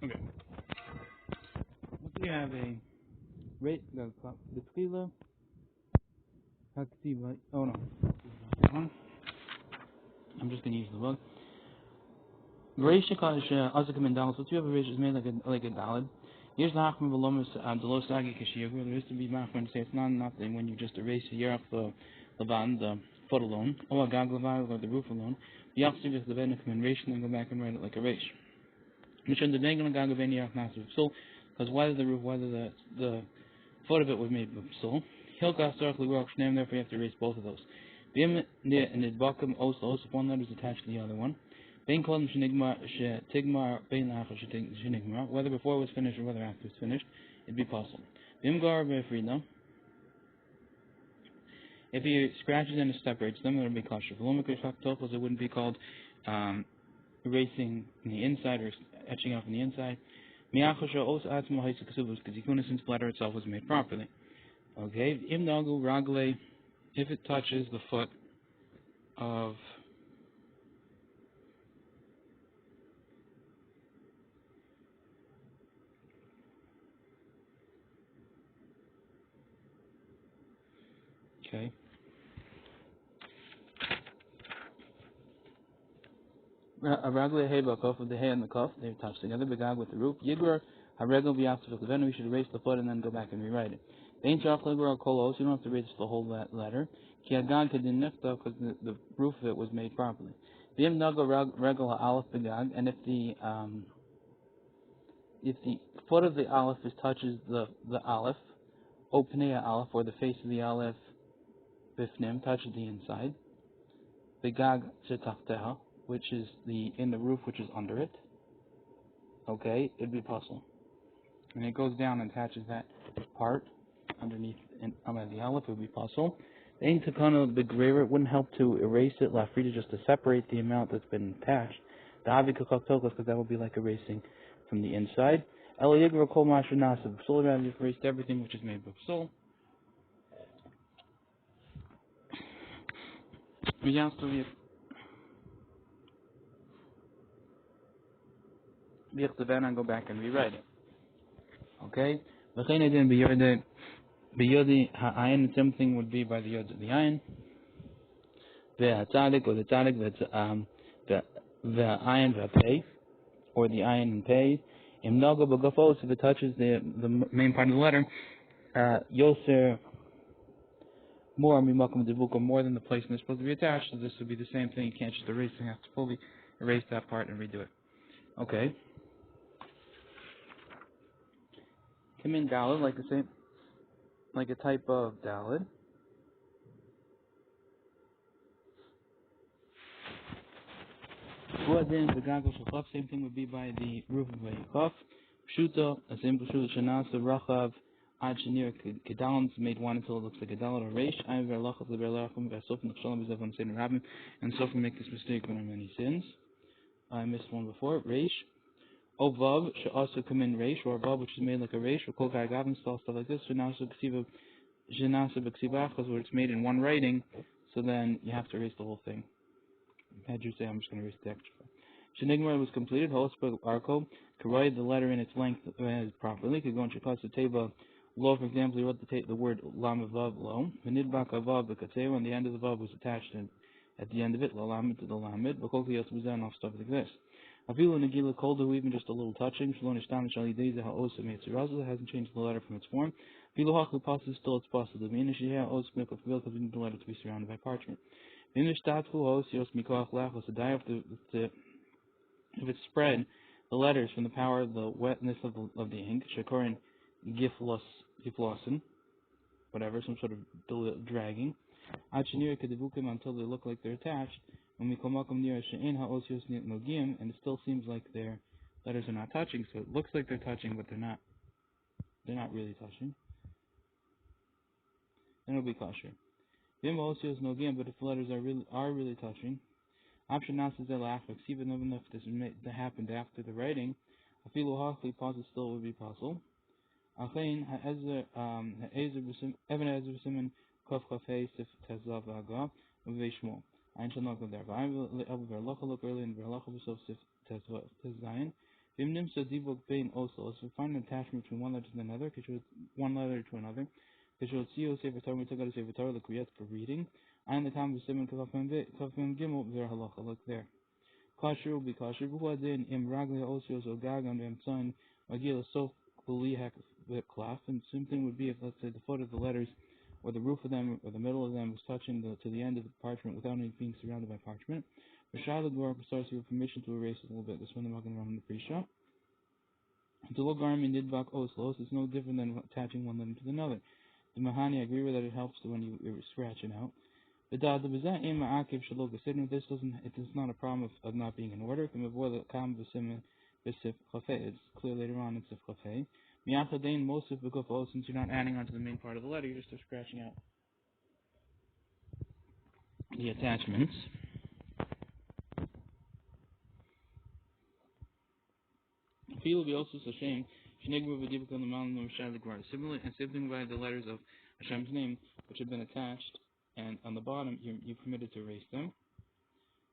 Okay. Once we have a rate, the tefillah, haktiva. Oh no, I'm just gonna use the book. Reisha kadosh azakim and dalad. So you have a reish is made like a dalad. Here's the hachman v'lomas the lo sagi kashiyavur. There is to be machman to say it's not enough that when you just erase the yerach the levan the foot alone, or a gag levan or the roof alone. You also just the benefit and reish and then go back and write it like a reish. Mishna the bengal gag ben yerach nasu so because whether the roof whether the foot of it was made of soul. Hilchas darach l'ruach shneim. Therefore you have to erase both of those. V'im and the bakim also one letter is attached to the other one. Whether before it was finished or whether after it's finished, it'd be possible. If he scratches and separates them, it would be kosher. It wouldn't be called erasing in the inside or etching off on the inside. Because since the letter itself was made properly. Okay, if it touches the foot of okay. A ragle hay bakov of the hay and the cuff, they're touched together. Begag with the roof. Yigor haregel v'yafsef levenu. We should erase the foot and then go back and rewrite it. Vein shach legor kolos. You don't have to erase the whole letter. Ki agag kedin nefta because the roof of it was made properly. V'im nago regel ha'alef begag. And if the foot of the alef touches the alef, opnei alef or the face of the alef bifnim touches the inside. Begag shetachteha, which is in the roof, which is under it. Okay, it'd be puzzle. And it goes down and attaches that part underneath the alef, it would be puzzle. The ain takana berura, it wouldn't help to erase it, lafrida, just to separate the amount that's been attached. The avi kakaktokas, because that would be like erasing from the inside. El yigra kol mashu nasib. Psul, rather, you've erased everything which is made of psul. We have to and go back and rewrite it. Okay? The same thing would be by the yod of the ayin. The tzadik or the tzadik, the ayin v'pei, or the ayin and pei. Im nago b'gafos, if it touches the main part of the letter, yoser more mimakom devuka, more than the place it's supposed to be attached. So this would be the same thing. You can't just erase it. You have to fully erase that part and redo it. Okay. Come in dalad, like a type of dalad. Same thing would be by the roof of a chaf. Pshuta, a simple pshuta, shanasa rachav ad shenir kedalim, made one until it looks like a dalad or reish. I ver lachav leber lachim v'asof nechshalim b'zev on sin rabbim, and so make this mistake when there are many sins. I missed one before. Reish. O vav should also come in reish, or vav which is made like a reish, or kol gagavim stuff like this. Shanasa b'ksivach, because where it's made in one writing, so then you have to erase the whole thing. Had you say I'm just going to erase the extra. Shenigmar was completed. Hospa arko could write the letter in its length properly. Could go into the table. Lo, for example, he wrote the word lam vav lo. V'nidbak avav b'katzeu, and the end of the vav was attached at the end of it. Lo lamid to the lamid. B'kol kiyos b'zan off stuff like this. Afilu negila koldu, even just a little touching. Shalon ishtam shalideiza ha'osa meitziraza, hasn't changed the letter from its form. Afilu hachu passes, still it's possible. The mean is sheheh os mikol fevil, because we need the letter to be surrounded by parchment. If it's spread, the letters from the power of the wetness of the ink, shakorin giflossen, whatever, some sort of dragging, until they look like they're attached, and it still seems like their letters are not touching, so it looks like they're touching, but they're not really touching. Then it'll be kosher. But if the letters are really touching, even if this happened after the writing, pauses still would be possible. I'm Vimnim Sadibok Bain also. If we find an attachment between one letter to another, one letter to another, Kishotio Sefer Torah, we took out a Sefer Torah, the Kriyat for reading. And the time of Simon Kafim Gimel, there halacha, look there. Kasher will be kasher. Buhadin im ragli osios or gagan vem son magila sof bulihak klaf. And the same thing would be if, let's say, the foot of the letters, or the roof of them, or the middle of them was touching to the end of the parchment without any being surrounded by parchment. Rashad Gor starts with permission to erase it a little bit. This one I'm not going to run in the pre-shot. The logarm in nidbak oslos is no different than attaching one letter to another. The Mahani, I agree with that it helps when you scratch it out. This doesn't. It is not a problem of not being in order. It's clear later on in Sif Chafei. Since you're not adding onto the main part of the letter, you're just scratching out the attachments. Feel be also shame. Similarly, and same thing by the letters of Hashem's name, which have been attached, and on the bottom you're permitted to erase them.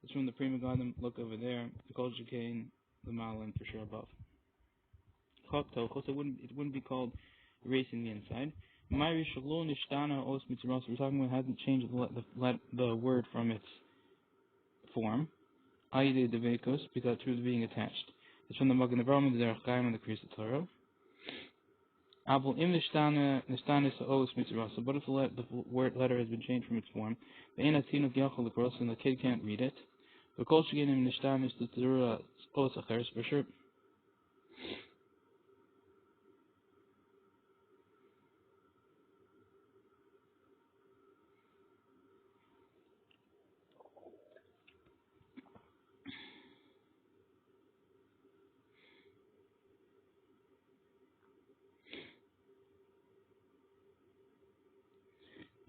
It's from the Prima Garden. Look over there. The Kol Shekain, the Malin for sure above. It wouldn't be called erasing the inside. We're talking about hasn't changed the word from its form. Aide devekos, because through being attached. It's from the Magen Avraham, the Derech Chaim, and the Kriyas Torah. But if the word letter has been changed from its form, and the kid can't read it, for sure.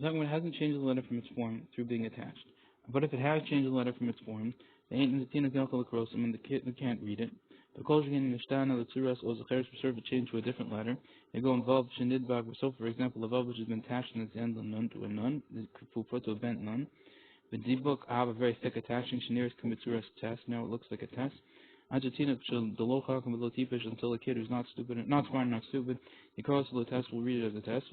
It hasn't changed the letter from its form through being attached. But if it has changed the letter from its form, and the kid can't read it, the serve to change to a different letter. They go involved shenidbag. So, for example, the vav which has been attached in its end of nun to a nun, the put to a bent nun. The dibuk I have a very thick attaching sheniris kamitsuras test. Now it looks like a test. Argentina until a kid who's not stupid, not smart, not stupid, he calls the test, will read it as a test.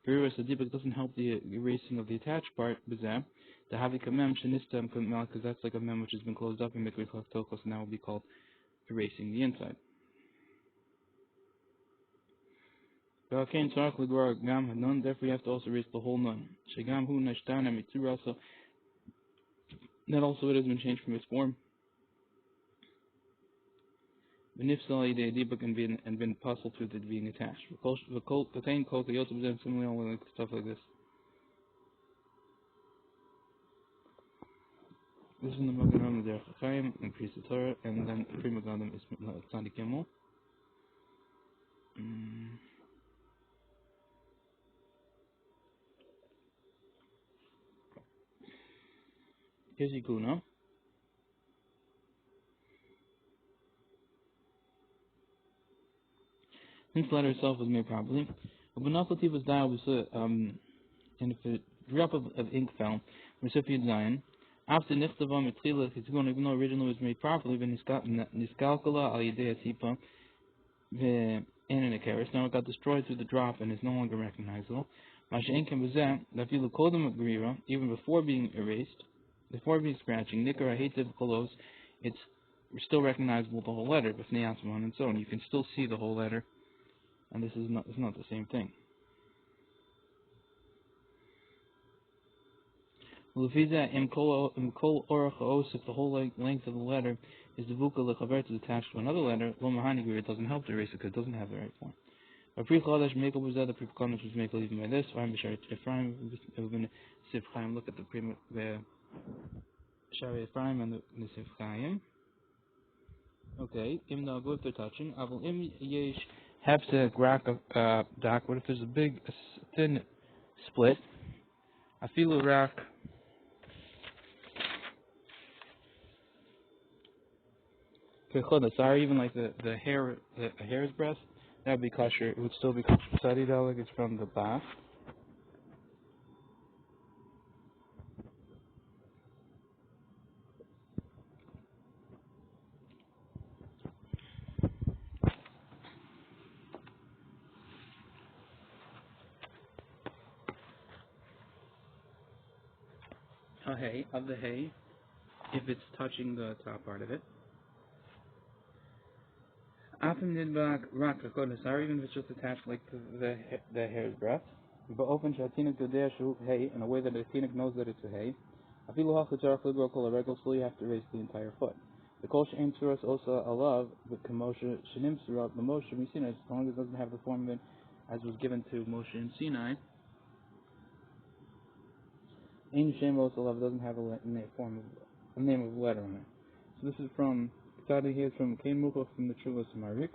Berura Sadibak doesn't help the erasing of the attached part, Bizab. The Havika Mem Shanistam Kamal, because that's like a mem which has been closed up in Mikri Tokos, and now will be called erasing the inside. Therefore you have to also erase the whole nun. Shagam Hu Nashtana Mitsurasa. That also it has been changed from its form. Benifsal Dibak and been puzzled through the being attached. Similarly like stuff like this. This is the Magen Avraham, the Derech Chaim, and Kriyas Torah, and then the Prima Gadam is Tzadi Gimel. Here's Yikuna. Since the letter itself was made properly, was dialed, and if a drop of ink fell, recipient Zion, after Nichtavam Etzila, even though originally was made properly, then Niskalkala al Yedea Tipa, the Ananakaris, now it got destroyed through the drop and is no longer recognizable. Mashain can present that Filu Kodam Grira, even before being erased, before being scratching, Nikara Hativ Kolos, it's still recognizable the whole letter, but Neasman and so on. You can still see the whole letter, and this is not the same thing. If the whole length of the letter is the vuka lechavert is attached to another letter, lo mahani it doesn't help to erase it because it doesn't have the right form. But pre chodesh mekel was that the pre chodesh was mekel even by this. V'ayim b'shari Ephraim, Sif Chaim. Look at the shari Ephraim and the Sif Chaim. Okay, im nago if they're touching. Avol im yesh hefse grak dak. What if there's a thin split? Afilu rak. Sorry, even like the hair's breadth, that would be kosher. It would still be kosher. Sadi dalig is from the bath. hay, of the hay, if it's touching the top part of it. Often nidbak rak or even if it's just attached like to the hair's breadth. But often shatinik godea shu hay in a way that the tinik knows that it's a hay. Afilu hachatar chligro kol regel, so you have to raise the entire foot. The kol she'en tzuras also alav the kamosha shenim tzurat the Moshe Sinai, as long as it doesn't have the form of it as was given to Moshe in Sinai. Ein shem also alav doesn't have a name of letter on it. So this is from starting here from Kain Mukha from the Chuvas Marik,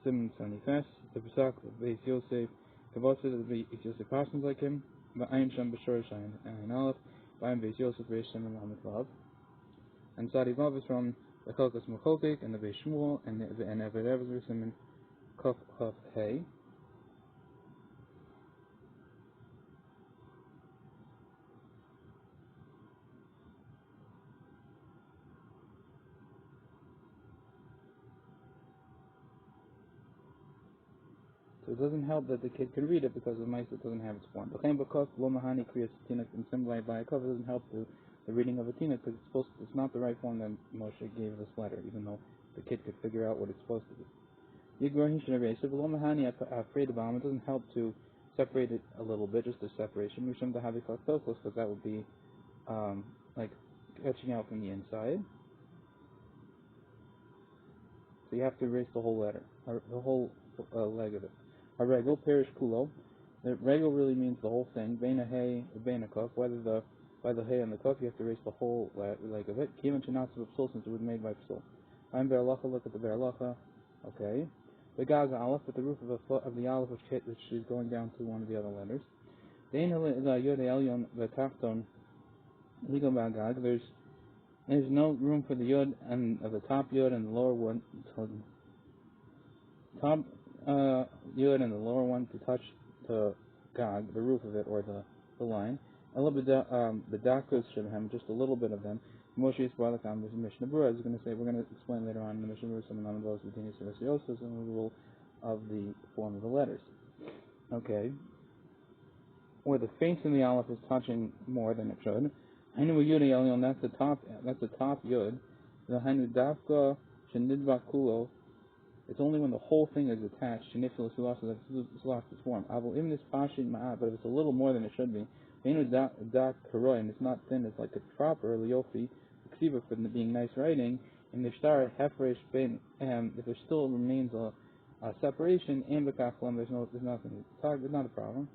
Simon Sanifes, the Pesach of Beis Yosef, Kavosset of Beis Yosef persons like him, Ba'ayin Shem B'Shor Shayin and Alef, Ba'ayin Beis Yosef Reish Shem and Lamed Vav. And Sadi Vav is from the Chalkas Mechokek and the Beis Shmuel and Eved Eved Simon Kaf Kaf Hey. So it doesn't help that the kid can read it because the mice doesn't have its form. And symbolized by a cover doesn't help the reading of a tina because it's not the right form that Moshe gave this letter, even though the kid could figure out what it's supposed to be. It doesn't help to separate it a little bit, just a separation, because that would be like catching out from the inside. So you have to erase the whole letter, or the whole leg of it. A regel, perish kulo. The regel really means the whole thing. Beina hay, beina kuf. Whether by the hay and the kuf, you have to erase the whole leg of it. Kivan shenatsu b'psul, since it was made by psul. I'm beralacha. Look at the beralacha. Okay. The gaga alef, at the roof of the alef, which is going down to one of the other letters. Dein yod elyon v'tachton ligo b'agag. There's no room for the yod and of the top yod and the lower one. Top yod and the lower one to touch the gag, the roof of it, or the line. The dakas shebhem, just a little bit of them. Moshe is brought down with mishna berura. As we're going to explain later on in the mishna berura some of those between Yisrael and the rule of the form of the letters. Okay. Where the face in the alef is touching more than it should. Hainu yud elyon, that's the top yud. The hainu dafka shenidva kulo. It's only when the whole thing is attached, shenifil lost its form. Avol im this pashin ma'at, but if it's a little more than it should be, hainu dak karoy, and it's not thin, it's like a proper liyofi, ksiva for being nice writing. And if shtar hefresh ben, if there still remains a separation, and b'kachlam, there's nothing. It's not a problem.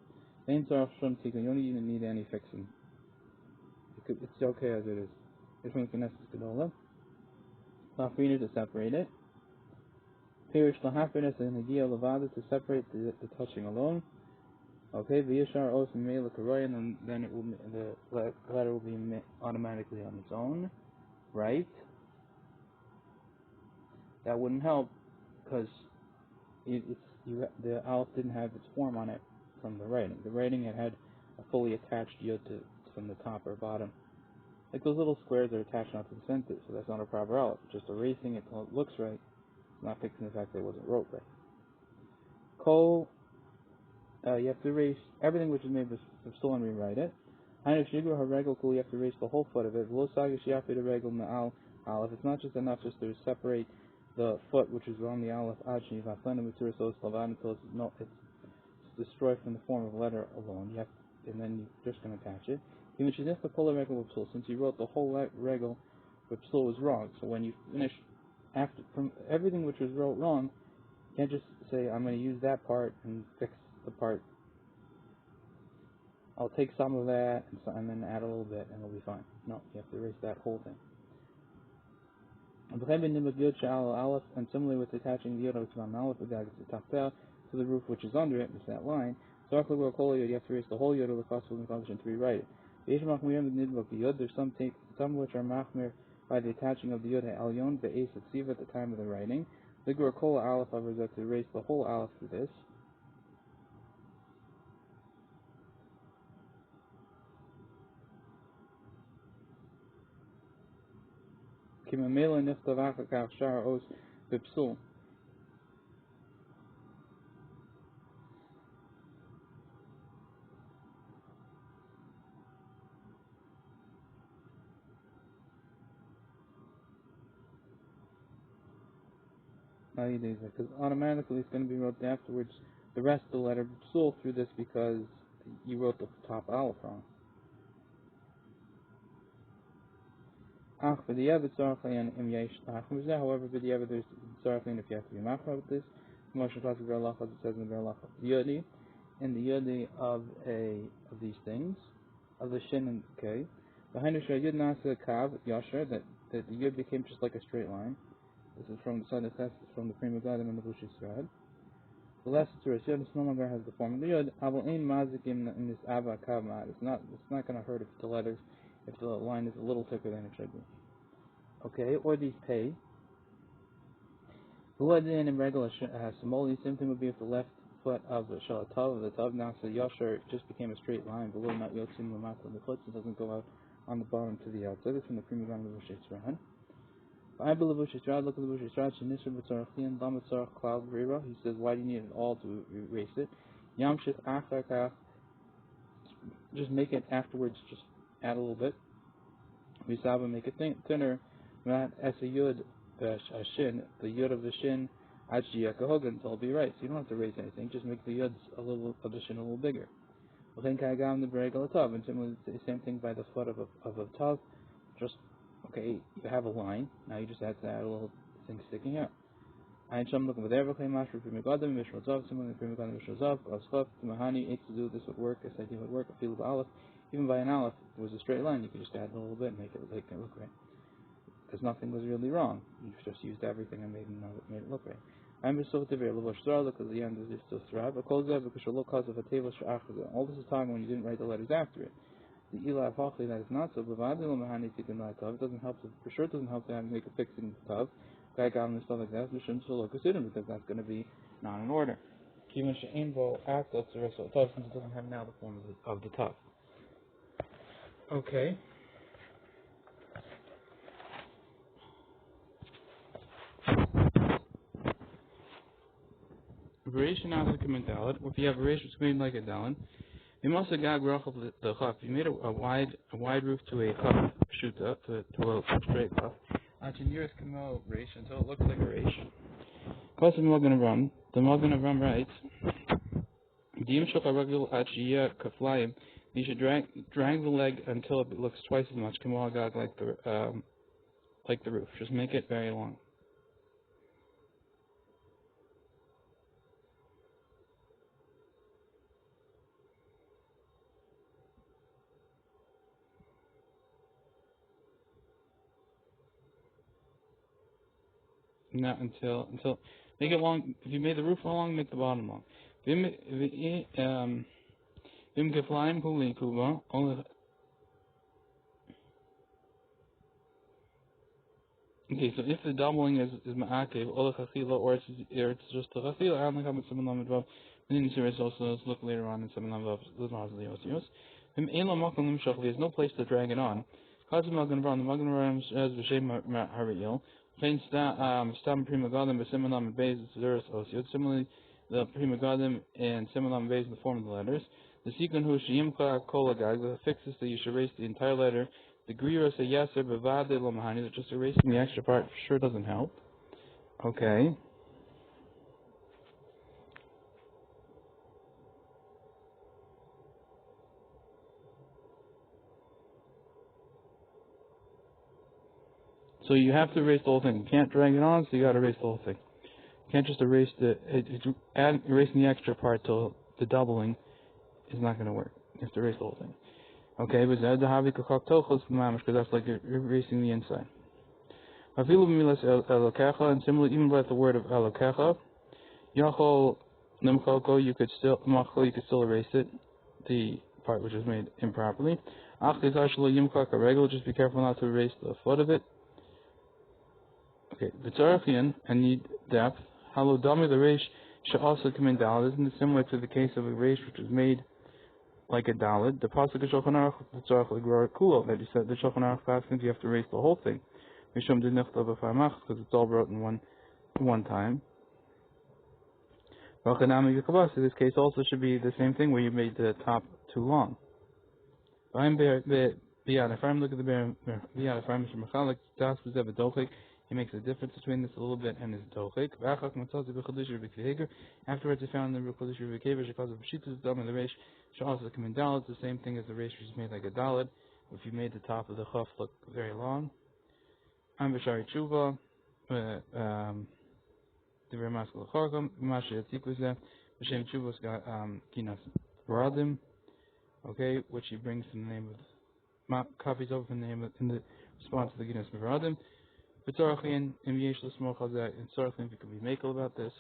Ein tzarach shum tika, you don't even need any fixing. It's okay as it is. This one's Knesset Gedola. Lafrina to separate it. Pirish lahafinas and Hagia Levada to separate the touching alone. Okay, the Yishar Os and Mela Karoy, and then the letter will be automatically on its own. Right? That wouldn't help because the alef didn't have its form on it from the writing. The writing had a fully attached yod from the top or bottom. Like those little squares are attached onto the center, so that's not a proper alef. Just erasing it till it looks right, not fixing the fact that it wasn't wrote right. Kol, you have to erase everything which is made of psul and rewrite it. Hainu shigro haregel kul, you have to erase the whole foot of it. V'lo sagish yafi regel me'al alef. It's not just enough just to separate the foot which is on the alef ajni v'aflenu b'tzur so slavan until it's destroyed from the form of a letter alone. And then you're just going to attach it. Since you wrote the whole regel with psul was wrong, so when you finish from everything which was wrote wrong, you can't just say I'm going to use that part and fix the part. I'll take some of that and then add a little bit and it'll be fine. No, you have to erase that whole thing. And similarly with attaching the yod to the roof which is under it, it's that line. So you have to erase the whole yod of the possible function to rewrite it. There's some which are machmir by the attaching of the yod elyon be'es atziva at the time of the writing. The Gurkola alef offers that to erase the whole alef for this. Kimamela niftavach kach shar os bipsul. because automatically it's going to be wrote afterwards the rest of the letter psul through this because you wrote the top alef wrong. However, the other there's tzarachin if you have to be machra with this. It says in the berura the yodi and the yodi of these things of the shin and k. Behind the yud nasa kav yasher that the yud became just like a straight line. This is from the side of the from the prima gadim and the bushis rad. The last Torah yod no longer has the form of the yod. Avol ein mazikim in this ava kav mad. It's not going to hurt if the letters if the line is a little thicker than it should be. Okay, or these pay. Huadin and regular has samoli. Same thing would be if the left foot of the shalatav of the tav now so yasher just became a straight line. Below not yotzim l'matla the foot, so it doesn't go out on the bottom to the outside. This is from the prima gadim of the bushis rad. I believe look at the bushis rad. Shenisher b'tzarachin lam b'tzarach cloud berura. He says, why do you need it all to erase it? Yamshich achar kach. Just make it afterwards. Just add a little bit. Visaba make it thinner. Not as a yud shin, the yud of the shin, until it'll be right. So you don't have to raise anything. Just make the yuds a little of the shin a little bigger. And similarly, the same thing by the foot of a tav. Just okay, you have a line. Now you just have to add a little thing sticking out. This would work as idea would work. Alef, even by an alef, it was a straight line. You could just add a little bit and make it look right. Because nothing was really wrong. You just used everything and made it look right. I'm just so severe. Because the end is still throughout. But because cause of a table. All this is talking when you didn't write the letters after it. The ilah fachli that is not so. It doesn't help. For sure, it doesn't help to make a fixing tav. And stuff like that. We shouldn't still consider because that's going to be not in order. Since it doesn't have now the form of the tav. Okay. Variation now is coming daled. If you have a ratio that's made like a daled, you must have got grach of the chaf. You made a wide roof to a chaf shuta to a straight chaf. Until nearest kamel ratio until it looks like a ratio. Plus the Magen Avram writes, you should drag the leg until it looks twice as much kamel gag like the roof. Just make it very long. Not until make it long. If you made the roof long, make the bottom long. Okay, so if the doubling is ma'akev or it's just a chachila, I only come with 7 lamed vav. And then the also let's look later on in 7 lamed vav. There's no place to drag it on. The Magen Avram says v'shem hariyil. Stam prima gadim b'siman lamed beis zeres osiot. Similarly, the prima gadim and siman lamed beis in the form of the letters. The second hu sheyimcha kol agag that fixes that you should erase the entire letter. The berura say yaser bevade lo mahani that just erasing the extra part sure doesn't help. Okay. So you have to erase the whole thing. You can't drag it on, so you got to erase the whole thing. You can't just erase erasing the extra part till the doubling is not going to work. You have to erase the whole thing. Okay, but because that's like you're erasing the inside. And similarly, even by the word of elokecha, you could still erase it, the part which is made improperly. Just be careful not to erase the foot of it. Okay, the tzarachian and need depth. Halodami the reish should also come in daled. Isn't it similar to the case of a reish which was made like a daled? The pasuk of Shulchan Aruch the tzarach l'gror kulo that you said the Shulchan Aruch pasuk you have to erase the whole thing. Mishum did nechtav b'farmach because it's all wrote in one time. V'chanami v'kavas. This case also should be the same thing where you made the top too long. If I'm look at the biyad if I'm mishum mechalik das b'zev adolchik. He makes a difference between this a little bit and his tochik. Afterwards, he found the Rukudish Rivikever, because of Shitas Dam and the Reish, also come in Dalit. It's the same thing as the Reish, which is made like a Dalit. If you made the top of the Chaf look very long. I'm Bashari Tshuva, the very masculine Chorgam, Mashi Yatikuzah, Bashem Tshuva's got Kinas Varadim, okay, which he brings in the name of, copies over in the name of, in the response to the Kinas Varadim. V'tzorachin im yesh l'smoch al zeh, and tzorachin, if you could be makel about this.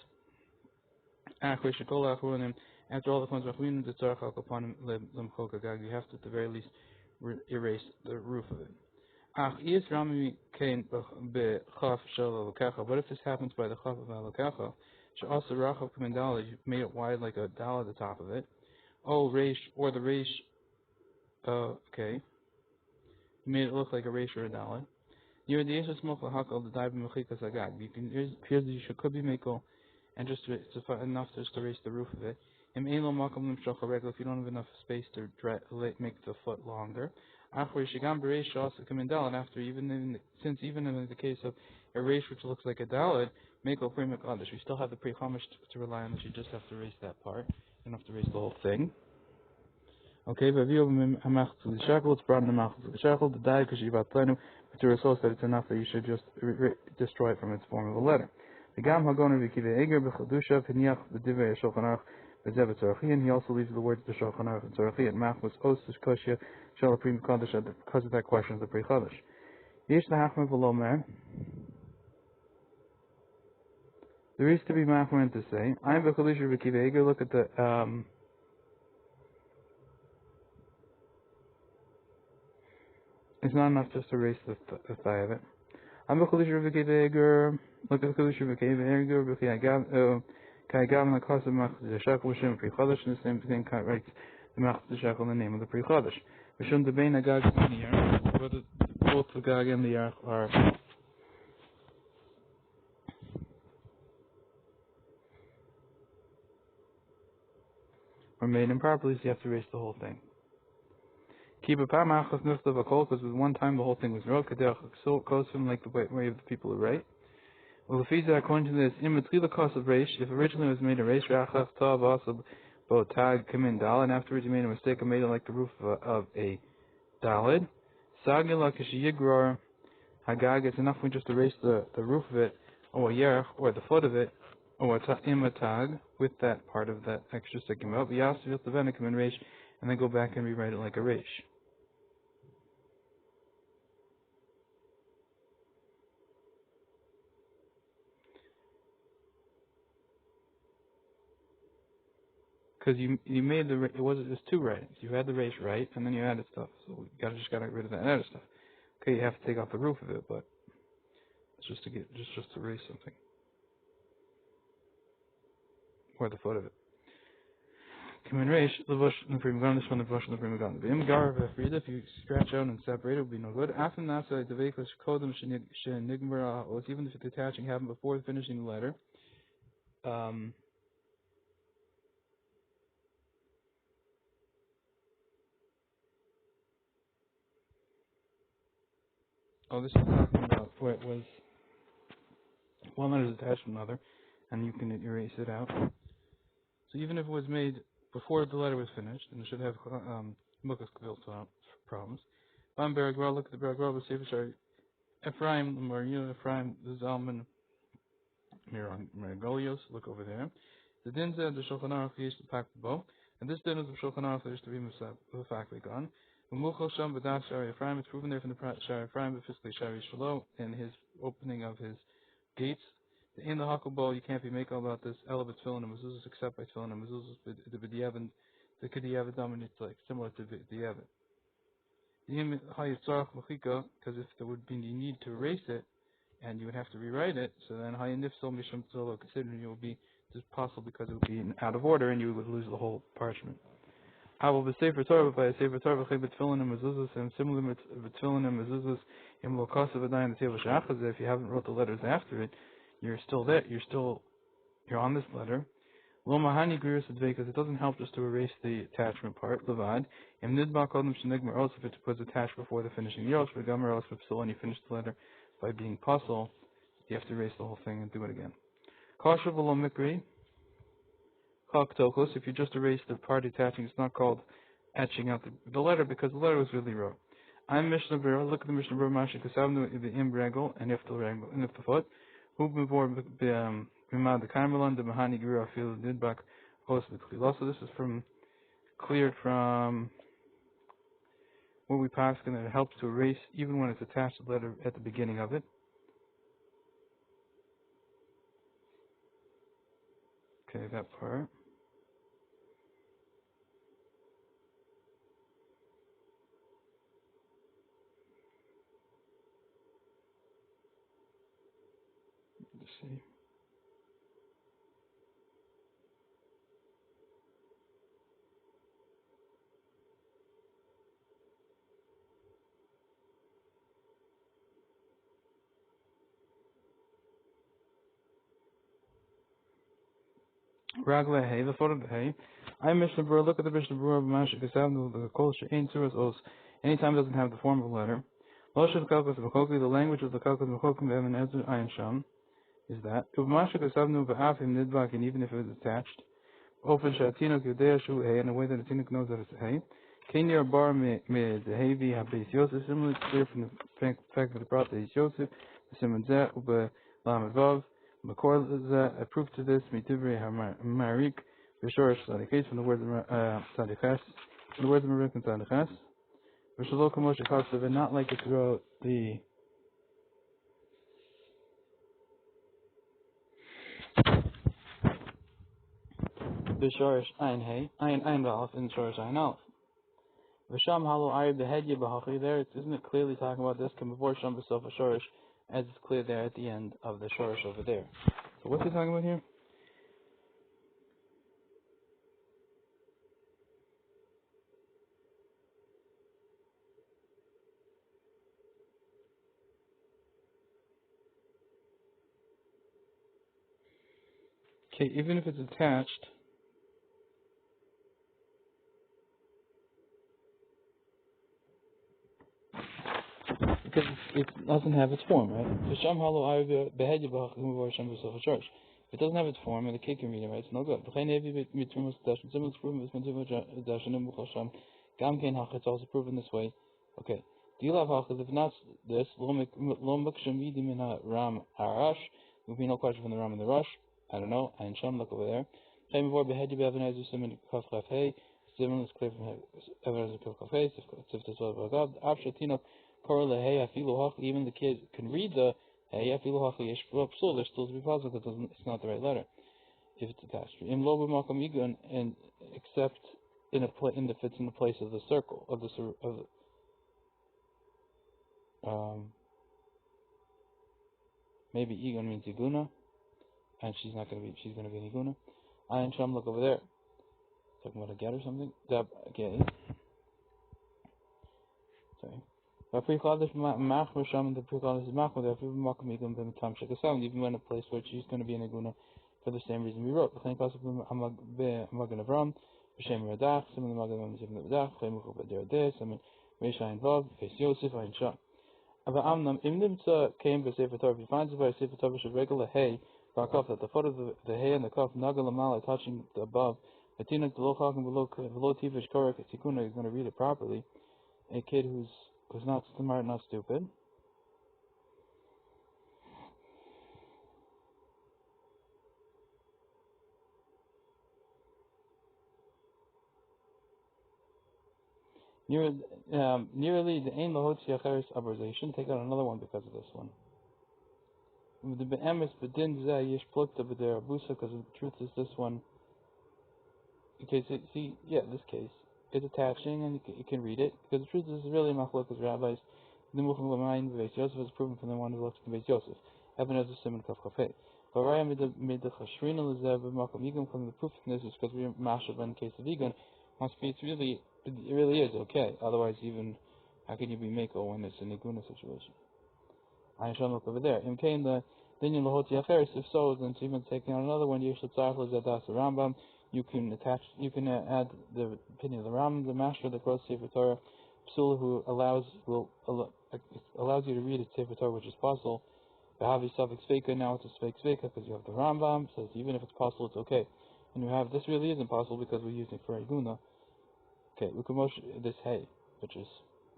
Achri shekol achronim, after all the ones achronim, the tzorach al kapanim lemchol kagag, you have to at the very least erase the roof of it. Ach is rami kain b'chaf shel alokecha, but if this happens by the chaf of alokecha, she'asa rachav kamendala, you made it wide like a dal at the top of it. Oh, reish, or the reish, okay, you made it look like a reish or a dalet. Near the Yeshua smoke lahakal the dive mechikas agag. You can here's the you could be makel, and just enough just to raise the roof of it. Im ein lo makom limshach haregel, if you don't have enough space to make the foot longer. Achri shigam bereish also come in dalet, after since even in the case of a reish which looks like a dalet, makel pre mekadosh, we still have the pre chamash to rely on, that you just have to raise that part. You don't have to raise the whole thing. Okay, but it's brought in the mouth of the shackle, the die because you've plenu, but to resource that it's enough that you should just destroy it from its form of a letter. The gam hagoner v'kive eger b'chadusha v'niach v'divei Shulchan Aruch v'zev tzorachin. He also leaves the words the Shulchan Aruch and tzorachin and machmas os koshia shel prim kodesh because of that question of the pre chodesh. Yesh lahachmer v'lomer. There is to be machmer to say. I'm b'chadusha v'kive eger. Look at the it's not enough just to erase the thigh of it. I'm a Chalisha V'Keveger. Look at the Chalisha V'Keveger. Kayagav and the cost of Machz Shekel V'Shem Pri Chodesh. And the same thing writes the Machz Shekel in the name of the Pri Chodesh. V'Shem Debein Agag and the Yarch. Both the Gag and the Yarch are made improperly, so you have to erase the whole thing. Keep a pamachas nifta v'kol, because with one time the whole thing was wrote. Kadech kosim, like the way of the people who write. Well, the fees according to this, in the cost of reish, if originally it was made a reish, rachaf tav also botag kamin dal, and afterwards you made a mistake and made it like the roof of a dalid. Sagila kashiyigror hagag. It's enough when just erase the roof of it, or a yerch, or the foot of it, or a tag with that part of that extra sticking out. Yas vil tevena kamin reish, and then go back and rewrite it like a reish. Because you made it was two writings. You had the reish right, and then you added stuff. So you just got to get rid of that other stuff. Okay, you have to take off the roof of it, but it's just to erase something, or the foot of it. Kamin reish levush l'prim this one levush l'prim gan. V'im gar v'frida, if you scratch out and separate it, will be no good. After nasa devekos kodem shenigmar os, even if the attaching happened before finishing the letter. Oh, this is talking about where it was one letter is attached to another, and you can erase it out. So even if it was made before the letter was finished, and it should have mukas built problems. Look at the Beragwa, Sefer Ephraim, Maria, Ephraim, the Zalman, Miragolios, look over there. The Dinza, the Shulchan Aruch, used to pack the bow, and this din of the Shulchan Aruch, there is to be mufakli gone. Sham B'dat Shari Ephraim, it's proven there from the Shari Ephraim, but physically Shari Shlomo, in his opening of his gates. In the Hakelbo, you can't be making about this, Ela B'tfilin and Mezuzah, except by Tfilin and Mezuzah, the B'diavad, the K'diavad dominates like similar to B'diavad. Because if there would be the need to erase it, and you would have to rewrite it, so then Hayanifsol Misham Tzolo, considering it would be just possible because it would be out of order and you would lose the whole parchment. I will be Sefer Torah, but by a Sefer Torah, B'tfilin and Mezuzahs, and similarly B'tfilin and Mezuzahs, in Lokasav Adai and the Table Shachaz, if you haven't wrote the letters after it, you're still there, you're on this letter. Lo mahani griris because it doesn't help just to erase the attachment part, levad. Im nidba kodem shenigmar os, if it was attached before the finishing yosh, v'gamer os v'psil, and you finish the letter by being puzzle. you have to erase the whole thing and do it again. Kasha v'lo mikri, chak tochos. If you just erase the part attaching, it's not called etching out the letter because the letter was really wrote. I'm Mishnah Berura. Look at the Mishnah Berura. Masha kasavnu the im regel and if the regel and if the foot. Who before b'mad the karmelan the mahani gira feel didbak os v'tchila. So this is cleared from what we pass, and it helps to erase even when it's attached to the letter at the beginning of it. Okay, that part. Let's see. Ragla hay, the foot of the hay. I'm Mishnah Berura. Look at the Mishnah Berura of Masha kasavnu the kol she'ein suras os. Anytime it doesn't have the form of a letter. Loshav kalkos v'choki, the language of the kalkos v'chokim v'evan ezer ayin sham is that. Uv Masha kasavnu v'afim nidbak, and even if it is attached. Ofen she'atinok yodea shu hay, in a way that a tinok knows that it's a hay. Kenir bar me dehevi habeis Yosef, similarly it's clear from the fact that it brought the Yosef, the simon zeh, ube lamavav, makor zeh, a proof to this, mitivri hamarik, v'shorish tzadikes, from the words of tzadikas, from the words of Marik and tzadikas, v'shalo kamosh akasav, and not like it throughout the v'shorish ayin hay, ayin alef, and shorish ayin alef. V'sham halo ayib behedye b'hachi, there isn't it clearly talking about this, come before sham b'sof shorish, as it's clear there at the end of the shorish over there. So what's he talking about here? Okay, even if it's attached, because it doesn't have its form, right? If it doesn't have its form and the kid can read it, right, it's no good. It's also proven this way. Okay. If not this, would be no question from the Ram and the Rush. I don't know. Ayin Sham, look over there. Similar is clear from Ebenezer Kaf Kafei, even the kid can read the hey, there's still to be positive because it's not the right letter if it's attached. And except if it's in the place of the circle of the maybe Igun means Iguna, and she's going to be an Iguna. Ayin Sham, look over there. Talking about a get or something? Okay. Sorry. Even when a place where she's going to be an Iguna for the same reason we wrote. If he finds it by a Sefer Torah regular hay, that the foot of the hay and the cuff nagalamala touching the above, is going to read it properly. A kid who's not smart, not stupid. Nearly the Ein Lahotzi Acheres Abarization. Take out another one because of this one. The Be'emes Bedin Zeh Yish Plukta B'der Abusa, because the truth is this one. Okay, so see, this case is attaching and you can read it, because the truth is really Machlokas rabbis. The Muchim L'Mayin V'Beis Yosef is proven from the one who looks from Beis Yosef. Ebenezer Simon Kaf Kafei. Varaya made the Chashrina L'Zev B'Makom Yigun, from the proof of this is because we're Mashav in the case of Yigun. Must be it really is okay. Otherwise, even how can you be Mako when it's an Iguna situation? I shall look over there. In Cain the Dinyan Lahoti Acheres, if so, then even taking out another one, Yesh L'Tzarech L'Zedas the Rambam, you can add the opinion of the Rambam, the master of the Gross Sefer Torah, Psul, who allows you to read a Sefer Torah which is possible, The Havi suffix Sveika, now it's a Sveik Sveika because you have the Rambam, says even if it's possible, it's okay. And you have, this really isn't possible because we're using for Iguna. Okay, Ukamosh, this Hey, which is,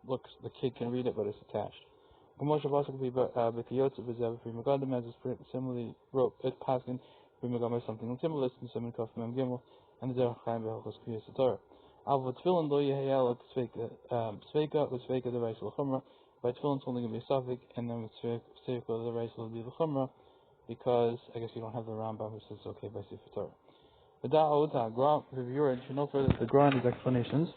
looks, the kid can read it, but it's attached. Ukamosh Abasa could be Bekiyotsu Vizav Pri Magadim, as is similarly wrote, it Paskin, Pri Magam, something similar, and Simon Kaf Mem Gimel, and the Derech Chaim Behachos Kriyas Torah. Alva Tfilin Lo Yehayel Sveika, Sveika, with Sveika the Reis L'Chumra. By Tfilin, it's only going to be a suffix, and then with Sveika the Reis will be L'Chumra, because I guess you don't have the Rambam who says it's okay by Sefer Torah. The Da'ot, Gra, reviewer, and should know further the Gra and his explanations.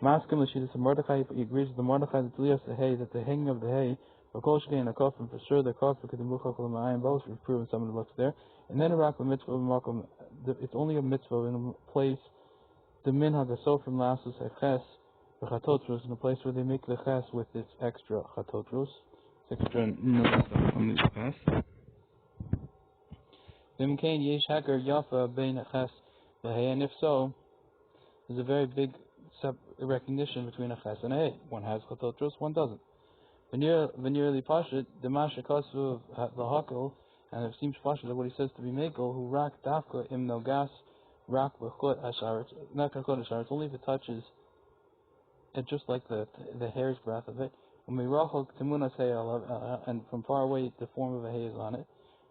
Maskim Lashidas of Mordechai, he agrees with the Mordechai that Lias the hay, that the hanging of the hay, Bakoshke and a coffin, for sure the coffin could be Muchak L'Mayim, both we've proven someone looks there. And then Iraq with mitzvah Makom, it's only a mitzvah in a place, the Minhag so from Lasus Eches, the Chatotrus, in a place where they make the Ches with its extra Chatotrus, extra nuance on the Ches. Vimkain Yesh Hacker Yafa Bein Ches L'Hei, and if so, there's a very big recognition between a Ches and a Hey. One has Chatotrus, one doesn't. Veneerly Pashit, the Masha Kasu of the Hakel, and it seems Pashit that what he says to be Mekel, who rak Dafka im Nogas, rak Bechot Ashar, not Chot Ashar, it's only if it touches it, just like the hair's breadth of it. When we rachok Timunas Hey, and from far away the form of a Hay is on it.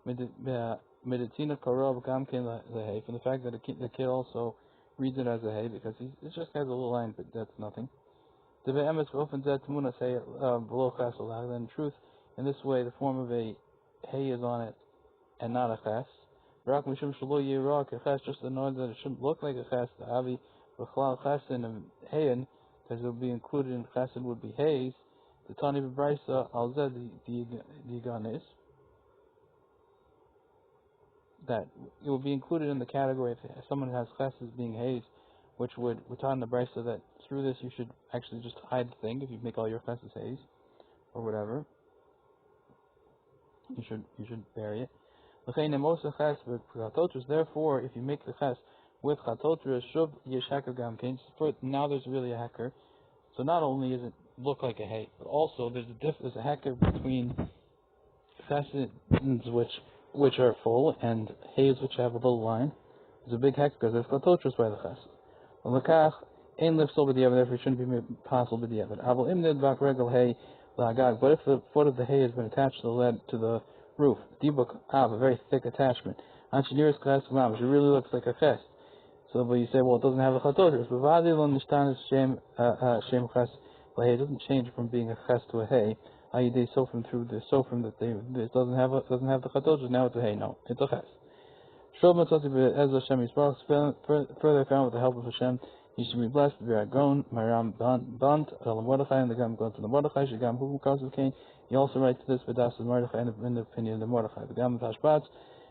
Meditina Korob Gamkin the Hay, from the fact that the kid also reads it as a Hay, because it just has a little line, but that's nothing. In this way, the form of a Hay is on it and not a Ches. Just to know that it shouldn't look like a Ches, the Avi B'chlal Chesin and Hayin, because it would be included in Chesin would be Hays. The Tani B'Braisa Al Zed the Ganis, that it will be included in the category if someone has Chesis being Hays, which would taught in the Brisa that through this you should actually just hide the thing if you make all your Chesis Hays or whatever. You should bury it. Therefore, if you make the Ches with Chatotrus, Shub Yeshaka Gamkein, now there's really a hecker. So not only does it look like a Hay, but also there's a hecker between Chesins which are full and Hays which have a little line. There's a big hecker because there's Chatotrus by the Ches. L'kach ein lifsol b'diavad, therefore it shouldn't be possible b'diavad. Aval imnid vak regel hay la'agag. But if the foot of the hay has been attached to the roof, dibuk av, a very thick attachment, anshiniris ches mamish, it really looks like a ches. So, but you say, well, it doesn't have a chatotrus. But v'adi lo nishtanis shem ches l'hay, it doesn't change from being a ches to a hay. They sofrim through the sofrim that this doesn't have the chatotrus. Now it's a hay. No, it's a ches. Shlomo Tzotzi Be'ez Hashem Yisbarach, further found with the help of Hashem, you should be blessed, be grown, Maram Bant, El Mordechai, and the Gam goes to the Mordechai, Shigam Hu cause of Cain. He also writes to this Vedas of Mordechai in the opinion of the Mordechai. The Gam Tashbats,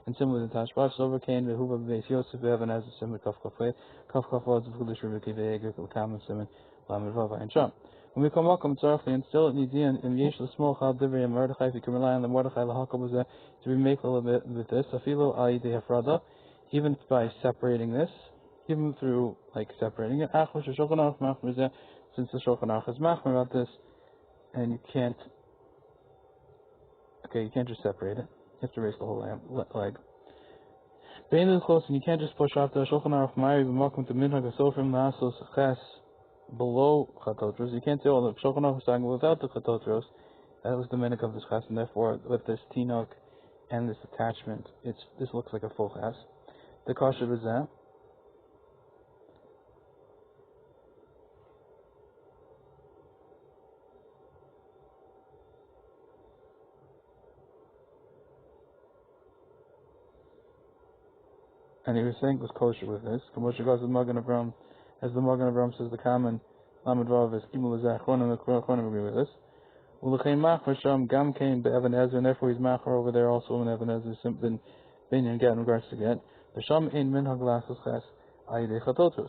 and similar to Tashbats, over Cain, Vehuva Beis Yosef, Evan as a similar Kaf Kafay, Kaf Kafaz of Kulish Riviki Ve'egek, Utam, Simon, Lamed Vava, and Sham. When we come welcome Tzarchli, and still it needs in Yesh L'Smol Chal Divrei and Mordechai, if you can rely on the Mordechai L'Hakal was to be made a little bit with this, Afilo Al Yidei Hafrada, even by separating this, even through like separating it, since the Shulchan Aruch is machmer about this, and you can't just separate it. You have to raise the whole leg. Bein close, and you can't just push off the Shulchan Aruch Ma'ari b'makom to minhag asofrim la'asos ches below chatotros. You can't say, oh, the Shulchan Aruch is talking without the chatotros. That was the minhag of this ches, and therefore with this tinok and this attachment, this looks like a full ches. The kosher is that. And he was saying it was kosher with this. Kosher goes with Magen Avram, as the Magen Avram says, the common Lamed Vav is Gimel Zachron, and the Chronim agree with this. Ulechein Machar Sham Gam Kain be'Evan Ezra, and therefore he's Machar over there also when Evan Ezra has been Binyan Get in regards to get. The Sham Ein Minhag Lasos Ches Ayidei Chatotros.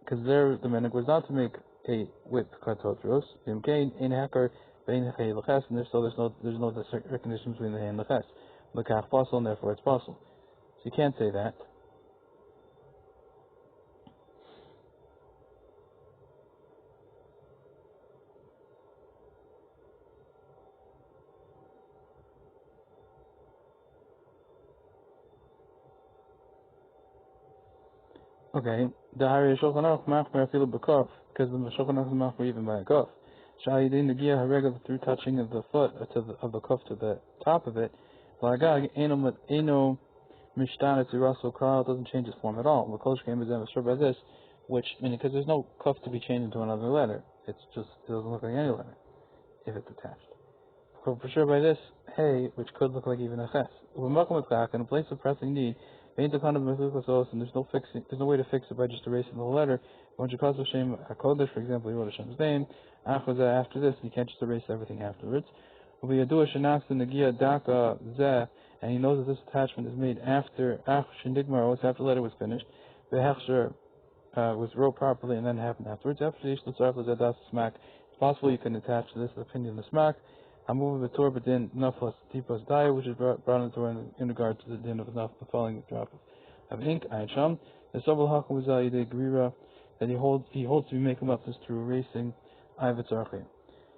Because there the minhag was not to make a with Chatotros. Im Kain Ein Hakar Bein Hay Leches, and so there's no recognition between the Hay and Leches. Lekach Pasul, and therefore it's Pasul. So you can't say that. Okay, the higher Shulchan Aruch machmer afilu b'kaf, because the Shulchan Aruch is machmer even by a kaf. Sha'idin negia haregel through touching of the foot of the kaf to the top of it. Lagag eno mishtana to Russell Carl doesn't change its form at all. The Kol Shkein B'Zem is by this, which meaning because there's no kaf to be changed into another letter. It's just it doesn't look like any letter if it's attached. So for sure by this, hey, which could look like even a ches. In a place of pressing need, and there's no way to fix it by just erasing the whole letter. When you cause Hashem HaKodesh, for example, you wrote Hashem's name, after this, you can't just erase everything afterwards. And he knows that this attachment is made after after the letter was finished. The was wrote properly and then happened afterwards. It's possible you can attach this opinion to the smack. Hamuv b'tor b'din naflas tipos daya, which is brought into in regard to the din of naf, the falling drop of ink. Ayin sham. The sabal hakum zayide berura, that he holds to be making up this through erasing ayvet archim.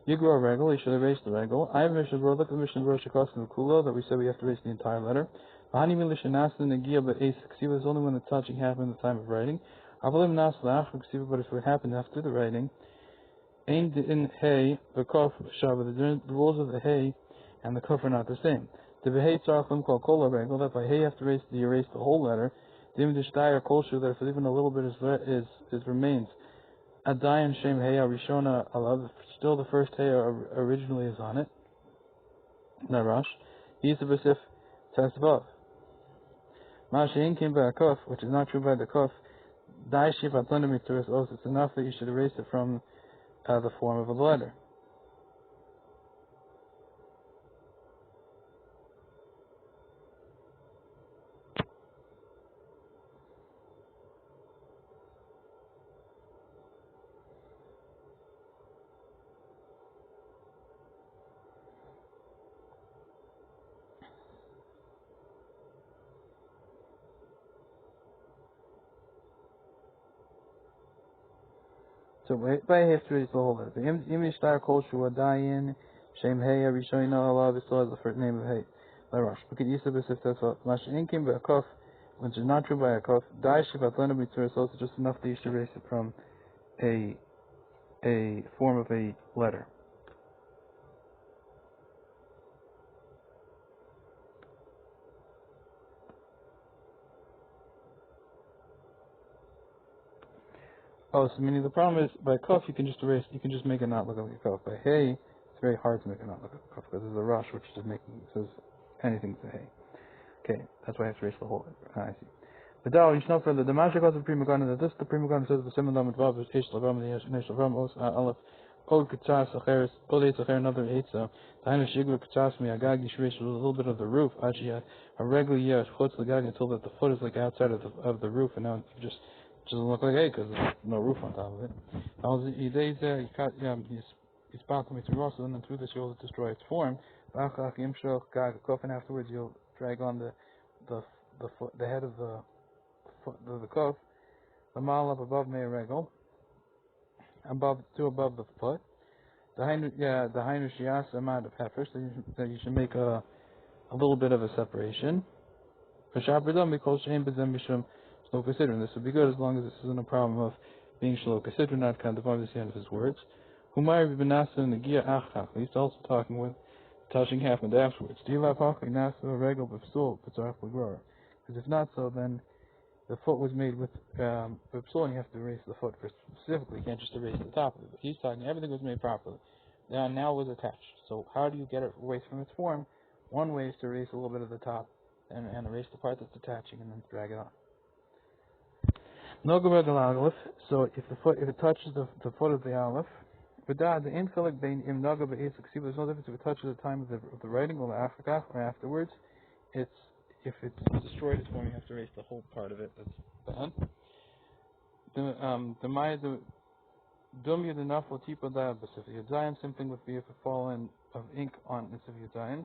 Yigro a regal, he should erase the regal. Ayv mishnah bro, look at the mishnah bro shekoskin kula that we said we have to erase the entire letter. V'hani milisha nasan negia b'eis ksiva is only when the touching happened at the time of writing. Avalim nas la'ach ksiva, but if it happened after the writing. Aimed in hay, the kaf shabbat. The rules of the hay and the kaf are not the same. The hay tzarchim called kola regal, that by hay you have to erase the whole letter. The imdishtaya kolshu, that if even a little bit is remains. Adayan shem hay arishona alav, still the first hay originally is on it. Narash. Yisabasif tasvav. Mashain came by a kaf, which is not true by the kaf. Dai shivat lenamituris os. It's enough that you should erase it from the form of a letter. So by hay, have to erase the whole letter. The imishtar kol shua dayin shem hay arishoina alav, it still has the first name of hay. Larash. Look at Yisab if that's what Mashin came by a kaf, which is not true by a kaf. Dai shivat lena b'tzuris, also just enough that you should erase it from a form of a letter. Oh, so meaning the problem is by kaf you can just make it not look like a kaf. By hay, it's very hard to make it not look like a kaf because there's a rush which is says anything to hay. Okay, that's why I have to erase the whole. I see. But now you know further. The magic of the prima gun that this the prima gun says the similar with vav is eish lavam the eish lavam os alef od kitsas acheres od eitz acher another eitza. The hainu shigru kitsas mi agag you should erase a little bit of the roof. Actually, a regular year chutz lagag until that the foot is like outside of the roof, and now you just doesn't look like hay because there's no roof on top of it. Now he's bound to make the Rosso, and then through this you'll destroy its form. And afterwards you'll drag on the head of the kuf, the mal up above may regal, above the foot. The hainu shias amount of heifers, that you should make a little bit of a separation. For shabridam because shein bezem mishum shlo considering this would be good as long as this isn't a problem of being shlo consider, not kind of obvious the end of his words. Humayr b'nasa negia achach. He's also talking with touching happened afterwards. Because if not so, then the foot was made with psul, and you have to erase the foot specifically. You can't just erase the top of it. But he's talking everything was made properly. Now it was attached. So how do you get it away from its form? One way is to erase a little bit of the top and erase the part that's attaching and then drag it on. So if it touches the foot of the alef, there's no difference if it touches the time of the writing or afterwards. If it's destroyed its form, you have to erase the whole part of it. That's bad. Same thing would be if a fallen of ink on Nisif Yadayin.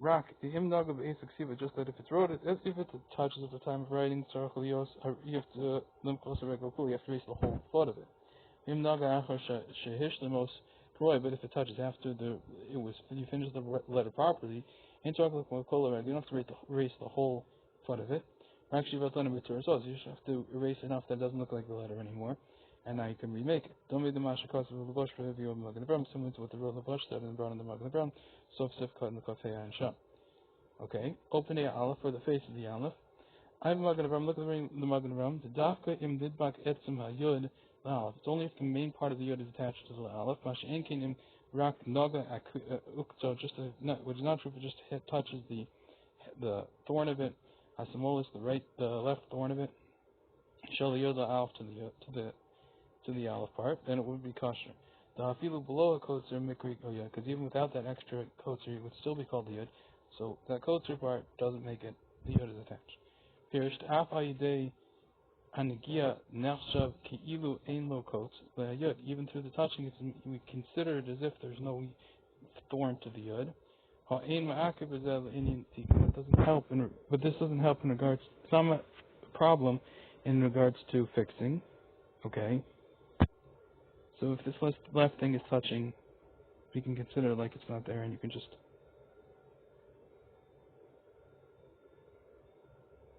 Rak, the imnog of Asik Siva, just that if it's wrote, if it touches at the time of writing, you have to erase the whole foot of it. But if it touches after you finish the letter properly, you don't have to erase the whole foot of it. Actually, Vatanim so you just have to erase enough that it doesn't look like the letter anymore, and now you can remake it. Don't be the Mashakos of the Bush for Heavy or Magan Abram, similar to what the Roll of Bush said in the Brown and the Magan Abram, Sof Sif Cut and the Kafea and Shah. Okay, open a Aleph for the face of the Aleph. I'm Magan Abram, look at the Magan Abram. The Dafka im Didbak Etzim HaYud, the Aleph. It's only if the main part of the Yud is attached to the Aleph. Masha Enkin im Rak Naga Ukto, which is not true if it just touches the thorn of it. Hasamolis, the left thorn of it. Show the Yod Aleph to the Aleph part, then it would be kosher. The Hafilu below a kotzer mikri yod, because even without that extra kotzer, it would still be called the Yod. So that kotzer part doesn't make it the Yod is attached. Pirished af ayidei hanigia nechshav ki'ilu ein lo kotz le'ayod. Even through the touching, we consider it as if there's no thorn to the Yod. That doesn't help, but this doesn't help in regards to some problem in regards to fixing. Okay, so if this left thing is touching, we can consider it like it's not there, and you can just